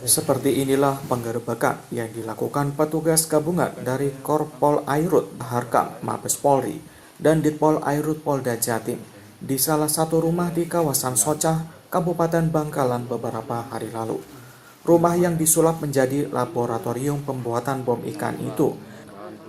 Seperti inilah penggerebekan yang dilakukan petugas gabungan dari Korpol Airut Harkam Mabes Polri dan Ditpol Airut Polda Jatim di salah satu rumah di kawasan Socah, Kabupaten Bangkalan beberapa hari lalu. Rumah yang disulap menjadi laboratorium pembuatan bom ikan itu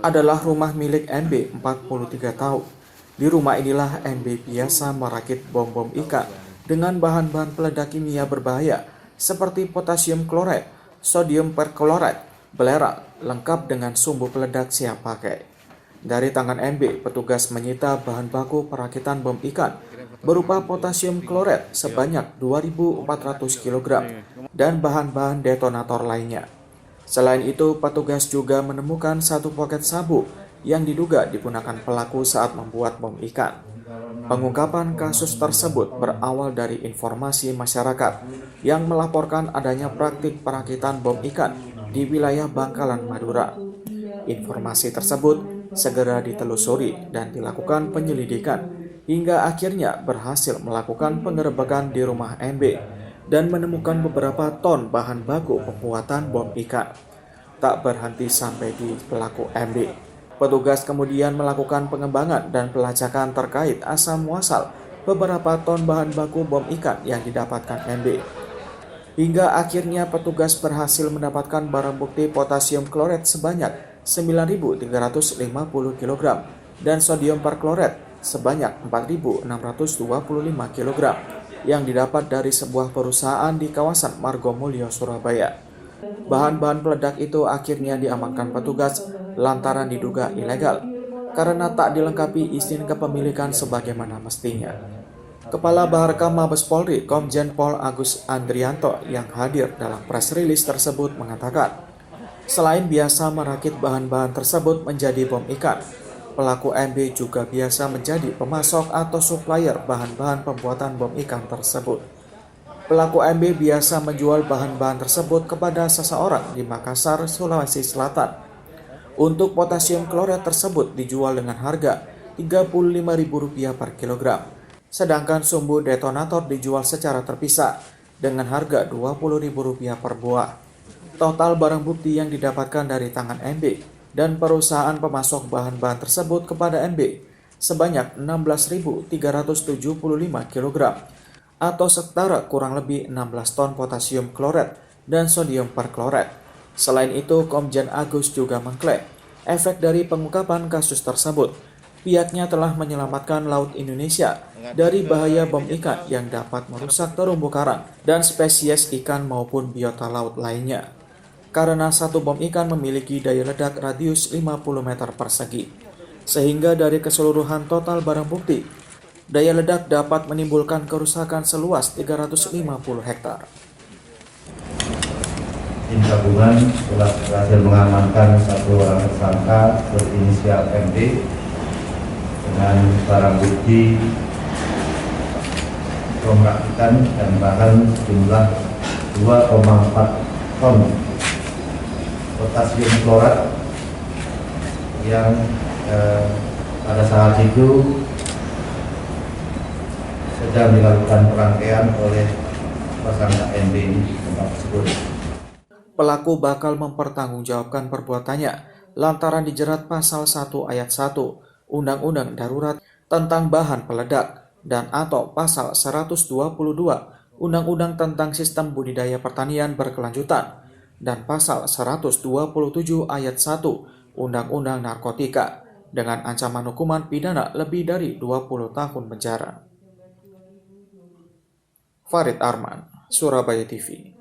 adalah rumah milik MB 43 tahun. Di rumah inilah MB biasa merakit bom-bom ikan dengan bahan-bahan peledak kimia berbahaya seperti potasium kloret, sodium perklorat, belerang, lengkap dengan sumbu peledak siap pakai. Dari tangan MB, petugas menyita bahan baku perakitan bom ikan berupa potasium kloret sebanyak 2.400 kg dan bahan-bahan detonator lainnya. Selain itu, petugas juga menemukan satu poket sabu yang diduga digunakan pelaku saat membuat bom ikan. Pengungkapan kasus tersebut berawal dari informasi masyarakat yang melaporkan adanya praktik perakitan bom ikan di wilayah Bangkalan, Madura. Informasi tersebut segera ditelusuri dan dilakukan penyelidikan hingga akhirnya berhasil melakukan penggerebekan di rumah MB dan menemukan beberapa ton bahan baku pembuatan bom ikan. Tak berhenti sampai di pelaku MB. Petugas kemudian melakukan pengembangan dan pelacakan terkait asal-muasal beberapa ton bahan baku bom ikan yang didapatkan MB. Hingga akhirnya petugas berhasil mendapatkan barang bukti potasium kloret sebanyak 9.350 kg dan sodium perkloret sebanyak 4.625 kg yang didapat dari sebuah perusahaan di kawasan Margomulyo, Surabaya. Bahan-bahan peledak itu akhirnya diamankan petugas lantaran diduga ilegal karena tak dilengkapi izin kepemilikan sebagaimana mestinya. Kepala Baharkam Mabes Polri, Komjen Pol Agus Andrianto yang hadir dalam press release tersebut mengatakan, selain biasa merakit bahan-bahan tersebut menjadi bom ikan, pelaku MB juga biasa menjadi pemasok atau supplier bahan-bahan pembuatan bom ikan tersebut. Pelaku MB biasa menjual bahan-bahan tersebut kepada seseorang di Makassar, Sulawesi Selatan. Untuk potasium kloret tersebut dijual dengan harga Rp35.000 per kilogram. Sedangkan sumbu detonator dijual secara terpisah dengan harga Rp20.000 per buah. Total barang bukti yang didapatkan dari tangan MB dan perusahaan pemasok bahan-bahan tersebut kepada MB sebanyak 16.375 kg atau setara kurang lebih 16 ton potasium kloret dan sodium perkloret. Selain itu, Komjen Agus juga mengklaim efek dari pengungkapan kasus tersebut. Pihaknya telah menyelamatkan Laut Indonesia dari bahaya bom ikan yang dapat merusak terumbu karang dan spesies ikan maupun biota laut lainnya. Karena satu bom ikan memiliki daya ledak radius 50 meter persegi. Sehingga dari keseluruhan total barang bukti, daya ledak dapat menimbulkan kerusakan seluas 350 hektar. Tim gabungan telah berhasil mengamankan satu orang tersangka berinisial MD dengan barang bukti bom rakitan dan bahan sejumlah 2,4 ton potasium klorat yang pada saat itu sedang dilakukan perangkaian oleh tersangka MB di tempat tersebut. Pelaku bakal mempertanggungjawabkan perbuatannya lantaran dijerat pasal 1 ayat 1 Undang-Undang Darurat tentang bahan peledak dan atau pasal 122 Undang-Undang tentang Sistem Budidaya Pertanian Berkelanjutan dan pasal 127 ayat 1 Undang-Undang Narkotika dengan ancaman hukuman pidana lebih dari 20 tahun penjara. Farid Arman, Surabaya TV.